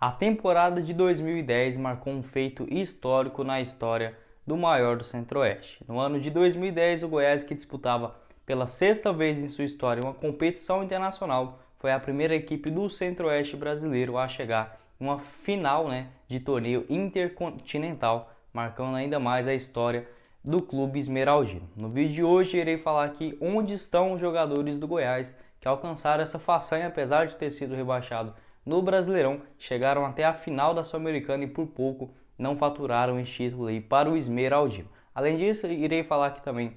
A temporada de 2010 marcou um feito histórico na história do maior do Centro-Oeste. No ano de 2010, o Goiás, que disputava pela sexta vez em sua história uma competição internacional, foi a primeira equipe do Centro-Oeste brasileiro a chegar em uma final, de torneio intercontinental, marcando ainda mais a história do clube esmeraldino. No vídeo de hoje irei falar aqui onde estão os jogadores do Goiás que alcançaram essa façanha, apesar de ter sido rebaixado no Brasileirão, chegaram até a final da Sul-Americana e por pouco não faturaram esse título aí para o esmeraldino. Além disso, irei falar aqui também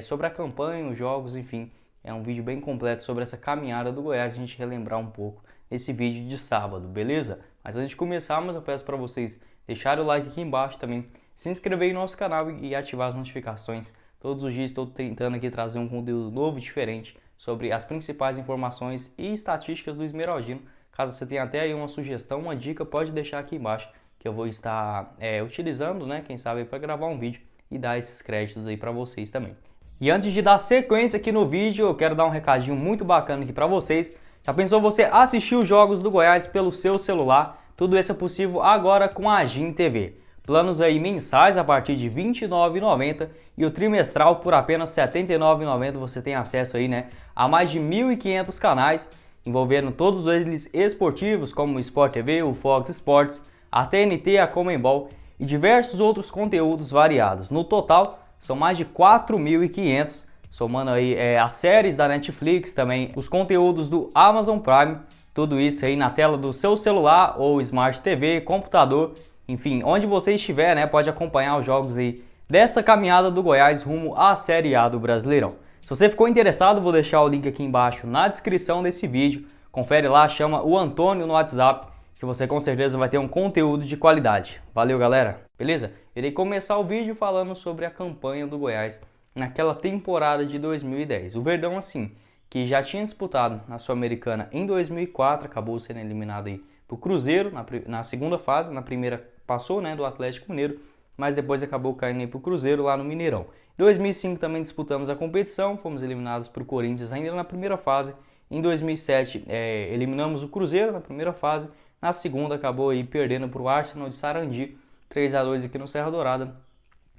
sobre a campanha, os jogos, enfim, é um vídeo bem completo sobre essa caminhada do Goiás, a gente relembrar um pouco nesse vídeo de sábado, beleza? Mas antes de começarmos, eu peço para vocês deixarem o like aqui embaixo também, se inscrever no nosso canal e ativar as notificações. Todos os dias estou tentando aqui trazer um conteúdo novo e diferente sobre as principais informações e estatísticas do esmeraldino. Caso você tenha até aí uma sugestão, uma dica, pode deixar aqui embaixo que eu vou estar utilizando, quem sabe para gravar um vídeo e dar esses créditos aí para vocês também. E antes de dar sequência aqui no vídeo, eu quero dar um recadinho muito bacana aqui para vocês. Já pensou você assistir os jogos do Goiás pelo seu celular? Tudo isso é possível agora com a Agin TV. Planos aí mensais a partir de R$ 29,90 e o trimestral por apenas R$ 79,90 você tem acesso aí, a mais de 1.500 canais, envolvendo todos eles esportivos como o Sport TV, o Fox Sports, a TNT, a Comembol e diversos outros conteúdos variados. No total, são mais de 4.500, somando aí as séries da Netflix, também os conteúdos do Amazon Prime, tudo isso aí na tela do seu celular ou Smart TV, computador, enfim, onde você estiver, pode acompanhar os jogos aí dessa caminhada do Goiás rumo à Série A do Brasileirão. Se você ficou interessado, vou deixar o link aqui embaixo na descrição desse vídeo. Confere lá, chama o Antônio no WhatsApp, que você com certeza vai ter um conteúdo de qualidade. Valeu, galera! Beleza? Irei começar o vídeo falando sobre a campanha do Goiás naquela temporada de 2010. O Verdão, assim, que já tinha disputado a Sul-Americana em 2004, acabou sendo eliminado aí pro Cruzeiro na segunda fase. Na primeira passou, do Atlético Mineiro, mas depois acabou caindo aí pro Cruzeiro lá no Mineirão. Em 2005 também disputamos a competição, fomos eliminados para o Corinthians ainda na primeira fase. Em 2007 eliminamos o Cruzeiro na primeira fase, na segunda acabou aí perdendo para o Arsenal de Sarandi, 3-2 aqui no Serra Dourada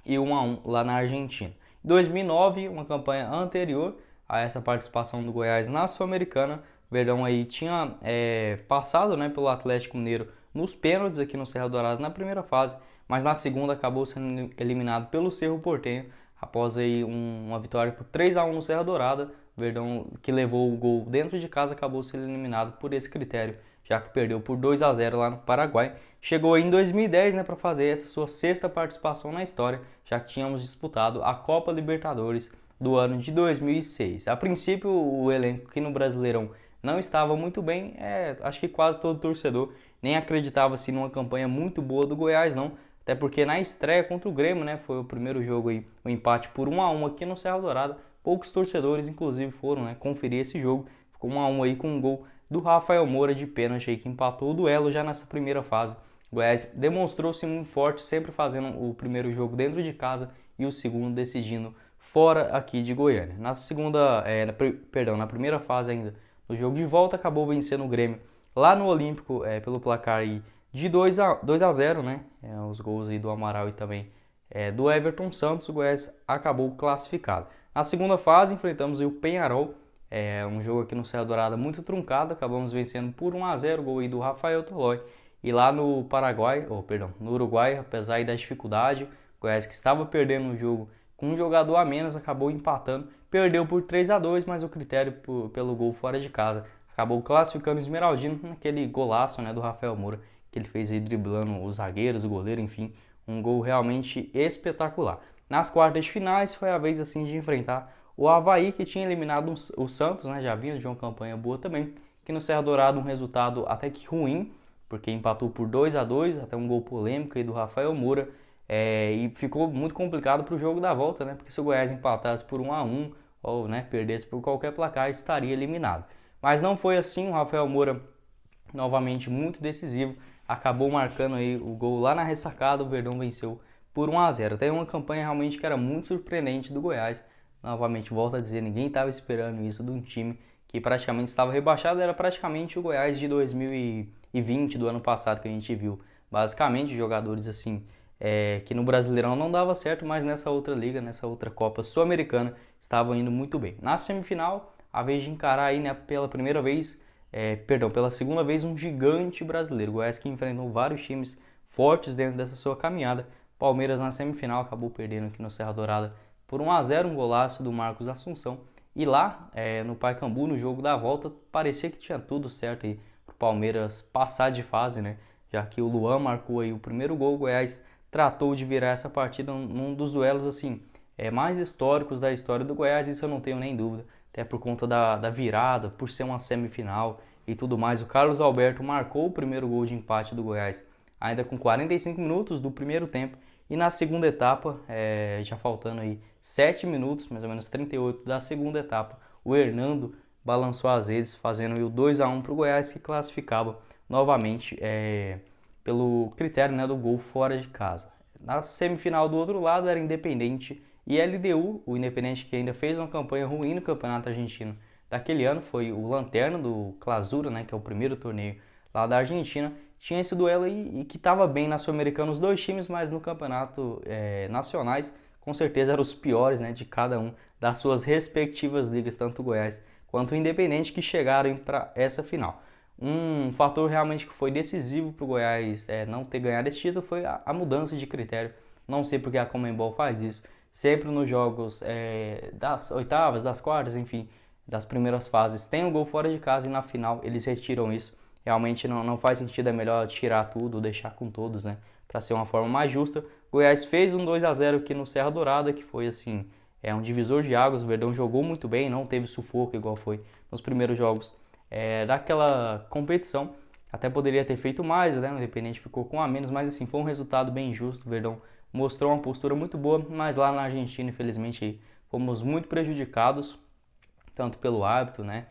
e 1-1 lá na Argentina. Em 2009, uma campanha anterior a essa participação do Goiás na Sul-Americana, o Verdão aí tinha passado pelo Atlético Mineiro nos pênaltis aqui no Serra Dourada na primeira fase, mas na segunda acabou sendo eliminado pelo Cerro Porteño, após aí uma vitória por 3-1 no Serra Dourada. O Verdão, que levou o gol dentro de casa, acabou sendo eliminado por esse critério, já que perdeu por 2-0 lá no Paraguai. Chegou aí em 2010 para fazer essa sua sexta participação na história, já que tínhamos disputado a Copa Libertadores do ano de 2006. A princípio, o elenco aqui no Brasileirão não estava muito bem, acho que quase todo torcedor nem acreditava assim, numa campanha muito boa do Goiás, não. Até porque na estreia contra o Grêmio, foi o primeiro jogo aí, o empate por 1-1 aqui no Serra Dourada. Poucos torcedores, inclusive, foram conferir esse jogo. Ficou 1-1 aí com um gol do Rafael Moura de pênalti aí, que empatou o duelo já nessa primeira fase. O Goiás demonstrou-se muito forte, sempre fazendo o primeiro jogo dentro de casa e o segundo decidindo fora aqui de Goiânia. Na segunda, na primeira fase ainda, no jogo de volta, acabou vencendo o Grêmio lá no Olímpico pelo placar aí de 2-0, os gols aí do Amaral e também do Everton Santos. O Goiás acabou classificado. Na segunda fase enfrentamos o Peñarol, um jogo aqui no Serra Dourada muito truncado, acabamos vencendo por 1-0, gol aí do Rafael Tolói. E lá no no Uruguai, apesar da dificuldade, o Goiás, que estava perdendo o jogo com um jogador a menos, acabou empatando, perdeu por 3-2, mas o critério pelo gol fora de casa acabou classificando o Esmeraldino naquele golaço do Rafael Moura, que ele fez aí driblando os zagueiros, o goleiro, enfim, um gol realmente espetacular. Nas quartas de finais foi a vez assim de enfrentar o Avaí, que tinha eliminado o Santos, já vinha de uma campanha boa também, que no Serra Dourada um resultado até que ruim, porque empatou por 2-2, até um gol polêmico aí do Rafael Moura, e ficou muito complicado para o jogo da volta, porque se o Goiás empatasse por 1-1 ou perdesse por qualquer placar, estaria eliminado. Mas não foi assim, o Rafael Moura novamente muito decisivo, acabou marcando aí o gol lá na ressacada, o Verdão venceu por 1-0. Tem uma campanha realmente que era muito surpreendente do Goiás. Novamente, volto a dizer, ninguém estava esperando isso de um time que praticamente estava rebaixado, era praticamente o Goiás de 2006, 2020 do ano passado que a gente viu. Basicamente, jogadores assim, que no Brasileirão não dava certo, mas nessa outra liga, nessa outra Copa Sul-Americana, estavam indo muito bem. Na semifinal, a vez de encarar aí, né, pela segunda vez, um gigante brasileiro. O Goiás que enfrentou vários times fortes dentro dessa sua caminhada. Palmeiras na semifinal acabou perdendo aqui no Serra Dourada por 1-0, um golaço do Marcos Assunção. E lá, no Pacaembu, no jogo da volta, parecia que tinha tudo certo aí para o Palmeiras passar de fase, né? Já que o Luan marcou aí o primeiro gol, o Goiás tratou de virar essa partida num dos duelos assim, mais históricos da história do Goiás, isso eu não tenho nem dúvida, até por conta da virada, por ser uma semifinal e tudo mais. O Carlos Alberto marcou o primeiro gol de empate do Goiás, ainda com 45 minutos do primeiro tempo, e na segunda etapa, já faltando aí 7 minutos, mais ou menos 38 da segunda etapa, o Hernando balançou as redes, fazendo o 2-1 para o Goiás, que classificava novamente pelo critério, né, do gol fora de casa. Na semifinal do outro lado era Independente e LDU, o Independente que ainda fez uma campanha ruim no Campeonato Argentino daquele ano, foi o lanterna do Clausura, né, que é o primeiro torneio lá da Argentina. Tinha esse duelo aí e que estava bem na Sul-Americana os dois times, mas no campeonato nacionais com certeza eram os piores, né, de cada um das suas respectivas ligas, tanto o Goiás quanto o Independente, que chegaram para essa final. Um fator realmente que foi decisivo para o Goiás não ter ganhado esse título foi a mudança de critério. Não sei porque a Conmebol faz isso. Sempre nos jogos das oitavas, das quartas, enfim, das primeiras fases, tem um gol fora de casa e na final eles retiram isso. Realmente não faz sentido, é melhor tirar tudo, deixar com todos, né? Para ser uma forma mais justa. Goiás fez um 2-0 aqui no Serra Dourada, que foi assim, um divisor de águas. O Verdão jogou muito bem, não teve sufoco igual foi nos primeiros jogos daquela competição. Até poderia ter feito mais, né? O Independente ficou com a menos, mas assim, foi um resultado bem justo. O Verdão mostrou uma postura muito boa, mas lá na Argentina, infelizmente, fomos muito prejudicados, tanto pelo árbitro, né?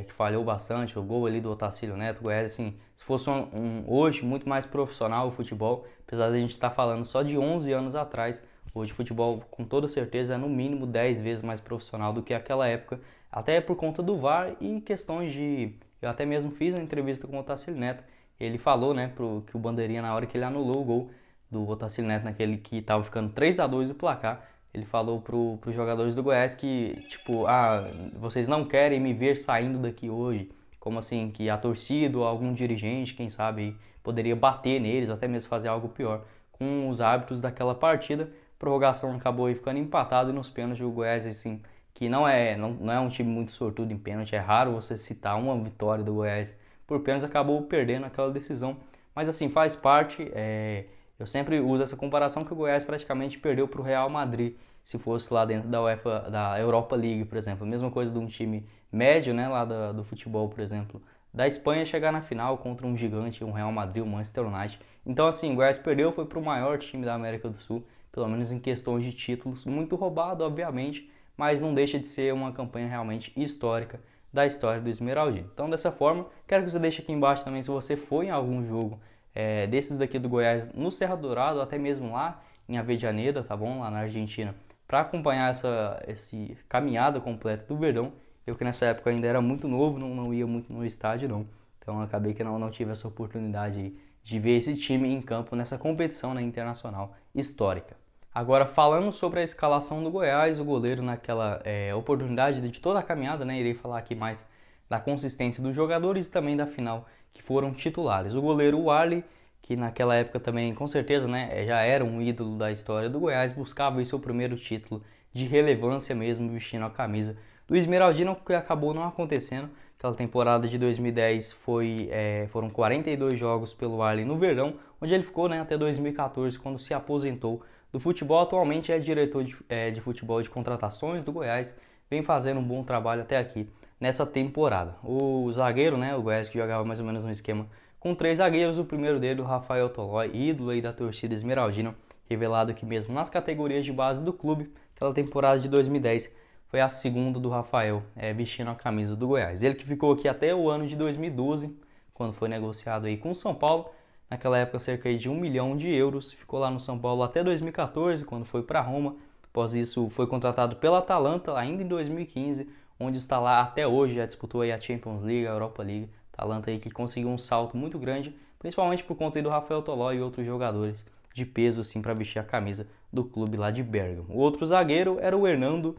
Que falhou bastante, o gol ali do Otacílio Neto. O Goiás, assim, se fosse hoje muito mais profissional o futebol, apesar de a gente estar falando só de 11 anos atrás, hoje o futebol com toda certeza é no mínimo 10 vezes mais profissional do que aquela época, até por conta do VAR e questões de... Eu até mesmo fiz uma entrevista com o Otacílio Neto, ele falou, né, que o Bandeirinha, na hora que ele anulou o gol do Otacílio Neto, naquele que estava ficando 3-2 o placar, ele falou pros jogadores do Goiás que, tipo, vocês não querem me ver saindo daqui hoje. Como assim, que a torcida ou algum dirigente, quem sabe, poderia bater neles ou até mesmo fazer algo pior com os árbitros daquela partida. A prorrogação acabou aí ficando empatado e nos pênaltis o Goiás, assim, que não é um time muito sortudo em pênalti. É raro você citar uma vitória do Goiás por pênalti, acabou perdendo aquela decisão. Mas assim, faz parte... Eu sempre uso essa comparação que o Goiás praticamente perdeu para o Real Madrid, se fosse lá dentro da Europa League, por exemplo. A mesma coisa de um time médio, né, lá do futebol, por exemplo, da Espanha chegar na final contra um gigante, um Real Madrid, um Manchester United. Então, assim, o Goiás perdeu, foi para o maior time da América do Sul, pelo menos em questões de títulos. Muito roubado, obviamente, mas não deixa de ser uma campanha realmente histórica da história do Esmeraldino. Então, dessa forma, quero que você deixe aqui embaixo também se você foi em algum jogo desses daqui do Goiás no Serra Dourada, ou até mesmo lá em Avejaneda, tá bom? Lá na Argentina, para acompanhar essa caminhada completa do Verdão. Eu que nessa época ainda era muito novo, não ia muito no estádio não, então acabei que não tive essa oportunidade de ver esse time em campo nessa competição, né, internacional histórica. Agora, falando sobre a escalação do Goiás, o goleiro naquela oportunidade de toda a caminhada, né, irei falar aqui mais da consistência dos jogadores e também da final que foram titulares. O goleiro Warley, que naquela época também, com certeza, né, já era um ídolo da história do Goiás, buscava aí seu primeiro título de relevância mesmo, vestindo a camisa do Esmeraldino, que acabou não acontecendo. Aquela temporada de 2010 foram 42 jogos pelo Warley no Verdão, onde ele ficou, né, até 2014, quando se aposentou do futebol. Atualmente é diretor de futebol de contratações do Goiás, vem fazendo um bom trabalho até aqui nessa temporada. O zagueiro, né, o Goiás que jogava mais ou menos no esquema com 3 zagueiros, o primeiro dele, o Rafael Tolói, ídolo aí da torcida esmeraldina, revelado que mesmo nas categorias de base do clube, aquela temporada de 2010 foi a segunda do Rafael, vestindo a camisa do Goiás. Ele que ficou aqui até o ano de 2012, quando foi negociado aí com o São Paulo, naquela época cerca de 1 milhão de euros, ficou lá no São Paulo até 2014, quando foi para Roma. Após isso foi contratado pela Atalanta, ainda em 2015, onde está lá até hoje, já disputou aí a Champions League, a Europa League, Atalanta aí que conseguiu um salto muito grande, principalmente por conta aí do Rafael Tolói e outros jogadores de peso assim para vestir a camisa do clube lá de Bérgamo. O outro zagueiro era o Hernando,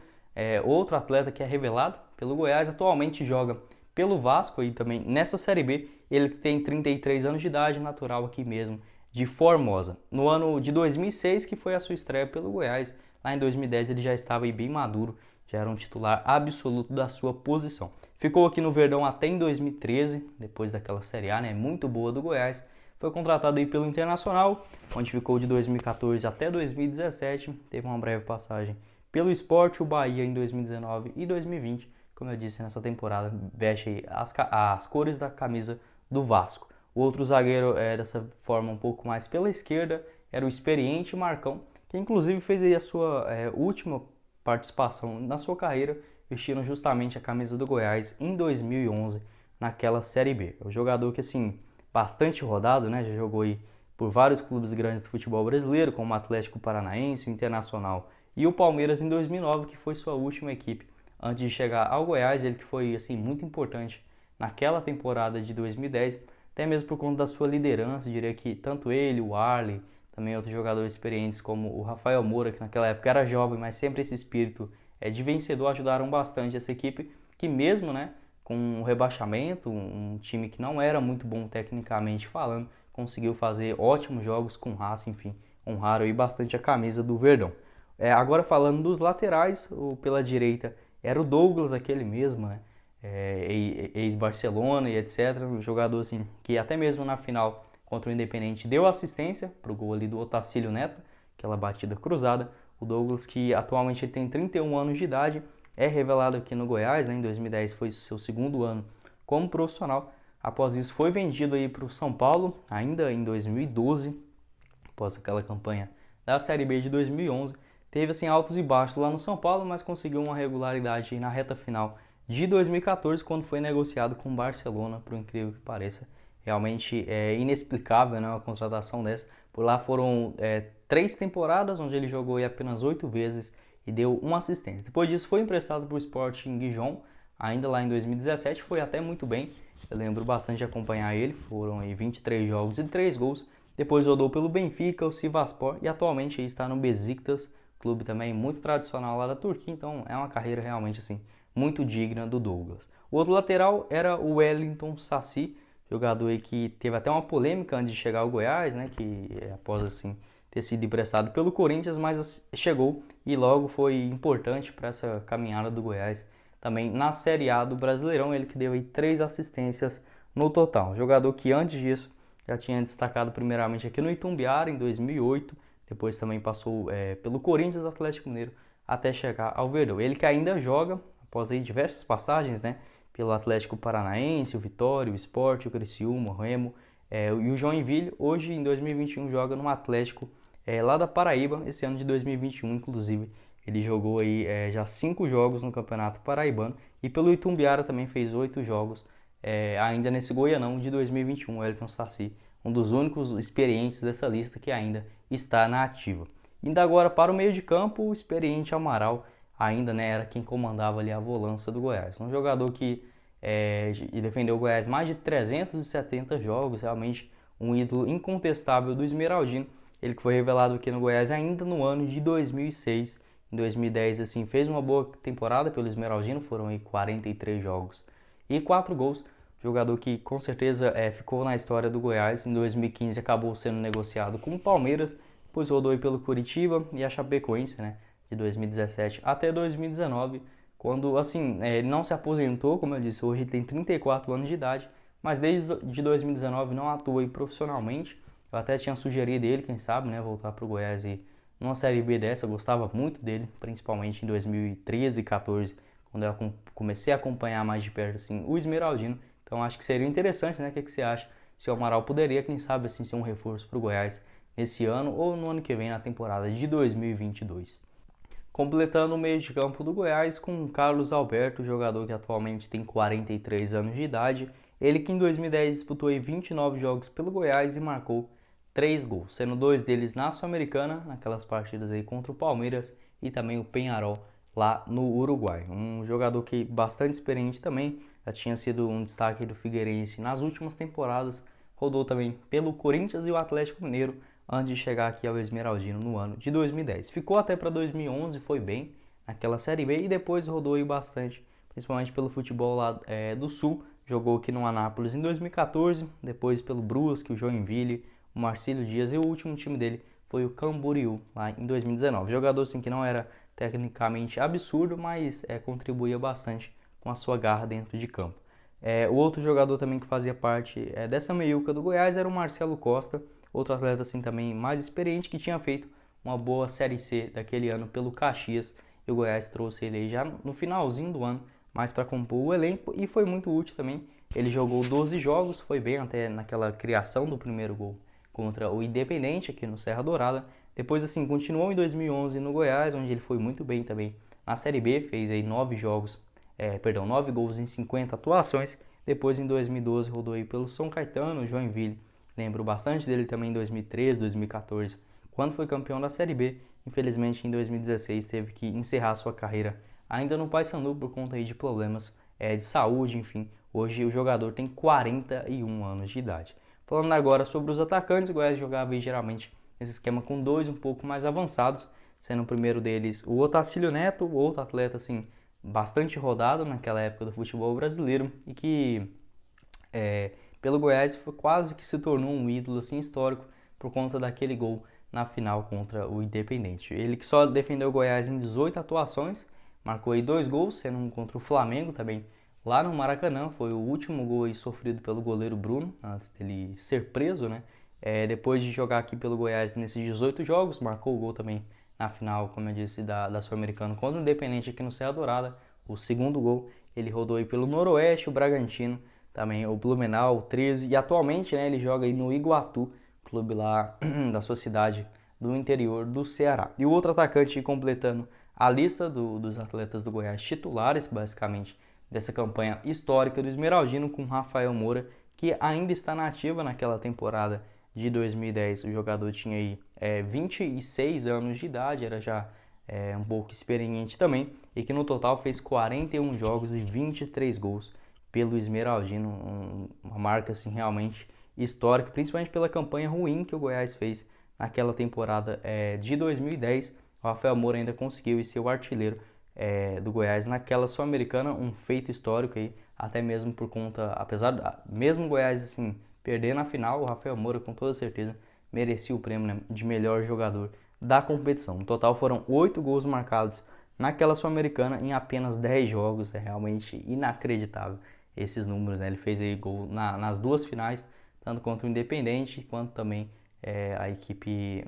outro atleta que é revelado pelo Goiás, atualmente joga pelo Vasco aí também nessa Série B. Ele tem 33 anos de idade, natural aqui mesmo de Formosa. No ano de 2006, que foi a sua estreia pelo Goiás, lá em 2010 ele já estava aí bem maduro, já era um titular absoluto da sua posição. Ficou aqui no Verdão até em 2013, depois daquela Série A, né, muito boa do Goiás. Foi contratado aí pelo Internacional, onde ficou de 2014 até 2017. Teve uma breve passagem pelo Sport, o Bahia em 2019 e 2020. Como eu disse, nessa temporada veste aí as cores da camisa do Vasco. O outro zagueiro dessa forma um pouco mais pela esquerda era o experiente Marcão, que inclusive fez aí a sua última participação na sua carreira, vestindo justamente a camisa do Goiás em 2011, naquela Série B. É um jogador que, assim, bastante rodado, né? Já jogou aí por vários clubes grandes do futebol brasileiro, como o Atlético Paranaense, o Internacional e o Palmeiras em 2009, que foi sua última equipe antes de chegar ao Goiás. Ele que foi, assim, muito importante naquela temporada de 2010, até mesmo por conta da sua liderança. Eu diria que tanto ele, o Arley, também outros jogadores experientes como o Rafael Moura, que naquela época era jovem, mas sempre esse espírito de vencedor, ajudaram bastante essa equipe, que mesmo, né, com um rebaixamento, um time que não era muito bom tecnicamente falando, conseguiu fazer ótimos jogos com raça, enfim, honraram aí bastante a camisa do Verdão. Agora falando dos laterais, pela direita era o Douglas, aquele mesmo, né, ex-Barcelona e etc, um jogador assim, que até mesmo na final contra o Independente deu assistência para o gol ali do Otacílio Neto, aquela batida cruzada. O Douglas, que atualmente ele tem 31 anos de idade, é revelado aqui no Goiás, né? Em 2010 foi seu segundo ano como profissional. Após isso foi vendido aí para o São Paulo, ainda em 2012, após aquela campanha da Série B de 2011. Teve assim altos e baixos lá no São Paulo, mas conseguiu uma regularidade aí na reta final de 2014, quando foi negociado com o Barcelona, por incrível que pareça. Realmente é inexplicável, né, uma contratação dessa. Por lá foram 3 temporadas, onde ele jogou aí apenas 8 vezes e deu uma assistência. Depois disso foi emprestado para o Sporting Gijón, ainda lá em 2017, foi até muito bem. Eu lembro bastante de acompanhar ele, foram aí 23 jogos e 3 gols. Depois rodou pelo Benfica, o Sivasspor e atualmente aí está no Besiktas, clube também muito tradicional lá da Turquia, então é uma carreira realmente assim muito digna do Douglas. O outro lateral era o Wellington Saci, jogador aí que teve até uma polêmica antes de chegar ao Goiás, né, que após assim ter sido emprestado pelo Corinthians, mas chegou e logo foi importante para essa caminhada do Goiás também na Série A do Brasileirão. Ele que deu aí 3 assistências no total. Jogador que antes disso já tinha destacado primeiramente aqui no Itumbiara em 2008, depois também passou pelo Corinthians, Atlético Mineiro, até chegar ao Verdão. Ele que ainda joga, após aí diversas passagens, né, pelo Atlético Paranaense, o Vitória, o Sport, o Criciúma, o Remo e o Joinville. Hoje, em 2021, joga no Atlético lá da Paraíba. Esse ano de 2021, inclusive, ele jogou aí já 5 jogos no Campeonato Paraibano. E pelo Itumbiara também fez 8 jogos, ainda nesse Goianão de 2021, o Wellington Saci, um dos únicos experientes dessa lista que ainda está na ativa. Indo agora para o meio de campo, o experiente Amaral ainda, né, era quem comandava ali a volância do Goiás. Um jogador que defendeu o Goiás mais de 370 jogos, realmente um ídolo incontestável do Esmeraldino. Ele que foi revelado aqui no Goiás ainda no ano de 2006. Em 2010, assim, fez uma boa temporada pelo Esmeraldino, foram aí 43 jogos e 4 gols. Jogador que com certeza ficou na história do Goiás. Em 2015 acabou sendo negociado com o Palmeiras, depois rodou aí pelo Curitiba e a Chapecoense, né, de 2017 até 2019, quando assim, ele não se aposentou, como eu disse, hoje ele tem 34 anos de idade, mas desde de 2019 não atua aí profissionalmente. Eu até tinha sugerido ele, quem sabe, né, voltar para o Goiás e numa Série B dessa. Eu gostava muito dele, principalmente em 2013 e 2014, quando eu comecei a acompanhar mais de perto assim, o Esmeraldino. Então acho que seria interessante, né? O que você acha? Se o Amaral poderia, quem sabe, assim, ser um reforço para o Goiás nesse ano ou no ano que vem, na temporada de 2022. Completando o meio de campo do Goiás com o Carlos Alberto, jogador que atualmente tem 43 anos de idade. Ele que em 2010 disputou 29 jogos pelo Goiás e marcou 3 gols, sendo 2 deles na Sul-Americana, naquelas partidas aí contra o Palmeiras e também o Peñarol lá no Uruguai. Um jogador que bastante experiente também, já tinha sido um destaque do Figueirense nas últimas temporadas, rodou também pelo Corinthians e o Atlético Mineiro, antes de chegar aqui ao Esmeraldino no ano de 2010. Ficou até para 2011, foi bem naquela Série B e depois rodou aí bastante, principalmente pelo futebol lá do Sul. Jogou aqui no Anápolis em 2014, depois pelo Brusque, o Joinville, o Marcílio Dias e o último time dele foi o Camboriú, lá em 2019. Jogador assim que não era tecnicamente absurdo, mas contribuía bastante com a sua garra dentro de campo. O outro jogador também que fazia parte dessa meiuca do Goiás era o Marcelo Costa, outro atleta assim também mais experiente que tinha feito uma boa Série C daquele ano pelo Caxias, e o Goiás trouxe ele aí já no finalzinho do ano, mais para compor o elenco, e foi muito útil também. Ele jogou 12 jogos, foi bem até naquela criação do primeiro gol contra o Independente aqui no Serra Dourada. Depois assim continuou em 2011 no Goiás, onde ele foi muito bem também na Série B, fez aí 9 gols em 50 atuações. Depois em 2012 rodou aí pelo São Caetano, Joinville. Lembro bastante dele também em 2013, 2014, quando foi campeão da Série B. Infelizmente em 2016 teve que encerrar sua carreira ainda no Paysandu por conta aí de problemas de saúde, enfim. Hoje o jogador tem 41 anos de idade. Falando agora sobre os atacantes, o Goiás jogava aí, geralmente nesse esquema com dois um pouco mais avançados, sendo o primeiro deles o Otacílio Neto, outro atleta assim bastante rodado naquela época do futebol brasileiro e que pelo Goiás quase que se tornou um ídolo assim histórico por conta daquele gol na final contra o Independente. Ele que só defendeu o Goiás em 18 atuações, marcou aí 2 gols, sendo um contra o Flamengo também lá no Maracanã. Foi o último gol aí sofrido pelo goleiro Bruno, antes dele ser preso, né? Depois de jogar aqui pelo Goiás nesses 18 jogos, marcou o gol também na final, como eu disse, da Sul-Americana contra o Independente aqui no Serra Dourada. O segundo gol, ele rodou aí pelo Noroeste, o Bragantino, também o Blumenau, o 13, e atualmente ele joga aí no Iguatu, clube lá da sua cidade do interior do Ceará. E o outro atacante completando a lista dos atletas do Goiás titulares, basicamente, dessa campanha histórica do Esmeraldino, com Rafael Moura, que ainda está na ativa naquela temporada de 2010. O jogador tinha aí 26 anos de idade, era já um pouco experiente também, e que no total fez 41 jogos e 23 gols pelo Esmeraldino, uma marca assim realmente histórica, principalmente pela campanha ruim que o Goiás fez naquela temporada de 2010. O Rafael Moura ainda conseguiu ser o artilheiro do Goiás naquela Sul-Americana, um feito histórico aí, até mesmo por conta, apesar mesmo o Goiás assim perder na final, o Rafael Moura com toda certeza merecia o prêmio, né, de melhor jogador da competição. No total foram 8 gols marcados naquela Sul-Americana em apenas 10 jogos, é realmente inacreditável esses números, né? Ele fez aí gol nas duas finais, tanto contra o Independente quanto também a equipe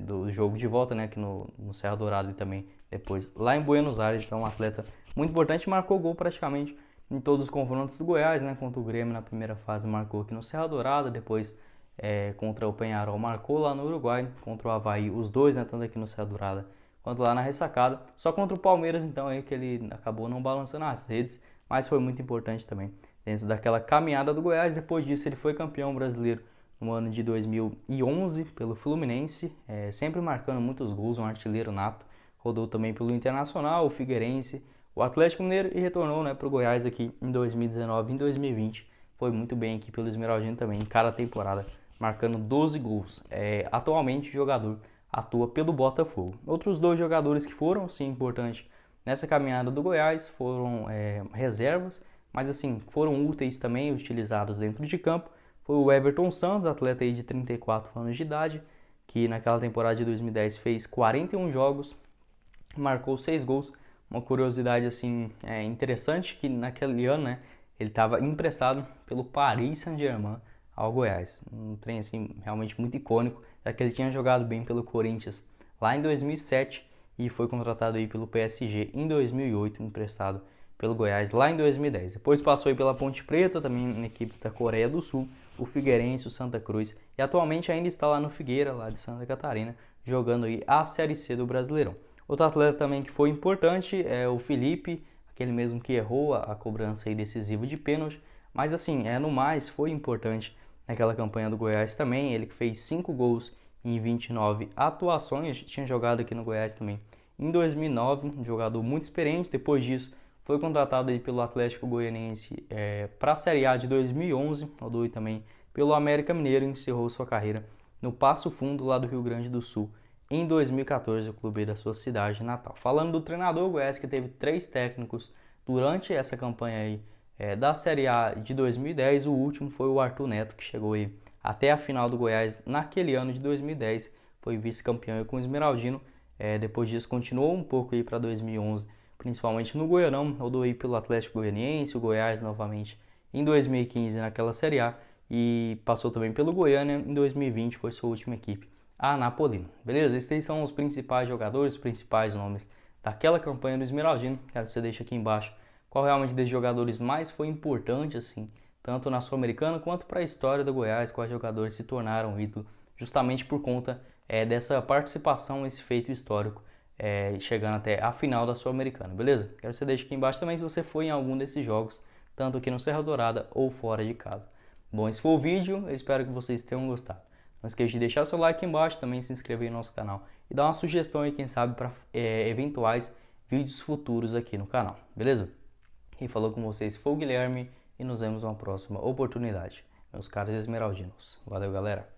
do jogo de volta, né, aqui no Serra Dourada, e também depois lá em Buenos Aires. Então um atleta muito importante, marcou gol praticamente em todos os confrontos do Goiás, né, contra o Grêmio na primeira fase marcou aqui no Serra Dourada, depois contra o Peñarol marcou lá no Uruguai, contra o Avaí os dois, né, tanto aqui no Serra Dourada quanto lá na Ressacada. Só contra o Palmeiras então aí que ele acabou não balançando as redes, mas foi muito importante também dentro daquela caminhada do Goiás. Depois disso ele foi campeão brasileiro no ano de 2011 pelo Fluminense, sempre marcando muitos gols, um artilheiro nato. Rodou também pelo Internacional, o Figueirense, o Atlético Mineiro e retornou, né, para o Goiás aqui em 2019 e em 2020. Foi muito bem aqui pelo Esmeraldino também, em cada temporada, marcando 12 gols. Atualmente o jogador atua pelo Botafogo. Outros dois jogadores que foram, sim, importantes nessa caminhada do Goiás foram reservas, mas assim, foram úteis também, utilizados dentro de campo. Foi o Everton Santos, atleta aí de 34 anos de idade, que naquela temporada de 2010 fez 41 jogos, marcou 6 gols. Uma curiosidade assim interessante, que naquele ano, né, ele estava emprestado pelo Paris Saint-Germain ao Goiás. Um trem assim realmente muito icônico, já que ele tinha jogado bem pelo Corinthians lá em 2007 e foi contratado aí pelo PSG em 2008, emprestado pelo Goiás lá em 2010. Depois passou aí pela Ponte Preta, também em equipes da Coreia do Sul, o Figueirense, o Santa Cruz, e atualmente ainda está lá no Figueira, lá de Santa Catarina, jogando aí a Série C do Brasileirão. Outro atleta também que foi importante é o Felipe, aquele mesmo que errou a cobrança aí decisiva de pênalti, mas assim, no mais foi importante naquela campanha do Goiás também. Ele que fez 5 gols em 29 atuações, tinha jogado aqui no Goiás também em 2009, um jogador muito experiente. Depois disso foi contratado aí pelo Atlético Goianiense para a Série A de 2011, rodou aí também pelo América Mineiro e encerrou sua carreira no Passo Fundo, lá do Rio Grande do Sul, em 2014, o clube da sua cidade natal. Falando do treinador, o Goiás que teve 3 técnicos durante essa campanha aí da Série A de 2010, o último foi o Arthur Neto, que chegou aí até a final do Goiás naquele ano de 2010, foi vice-campeão com o Esmeraldino. Depois disso continuou um pouco aí para 2011, principalmente no Goianão, rodou aí pelo Atlético Goianiense, o Goiás novamente em 2015 naquela Série A, e passou também pelo Goiânia em 2020, foi sua última equipe, a Anapolina. Beleza? Esses são os principais jogadores, os principais nomes daquela campanha do Esmeraldino. Quero que você deixe aqui embaixo qual realmente desses jogadores mais foi importante, assim, tanto na Sul-Americana quanto para a história do Goiás, quais jogadores se tornaram ídolo justamente por conta dessa participação, esse feito histórico, chegando até a final da Sul-Americana, beleza? Quero que você deixe aqui embaixo também se você foi em algum desses jogos, tanto aqui no Serra Dourada ou fora de casa. Bom, esse foi o vídeo, eu espero que vocês tenham gostado. Não esqueça de deixar seu like aqui embaixo, também se inscrever no nosso canal e dar uma sugestão aí, quem sabe, para eventuais vídeos futuros aqui no canal, beleza? Quem falou com vocês foi o Guilherme e nos vemos numa próxima oportunidade, meus caros esmeraldinos. Valeu, galera!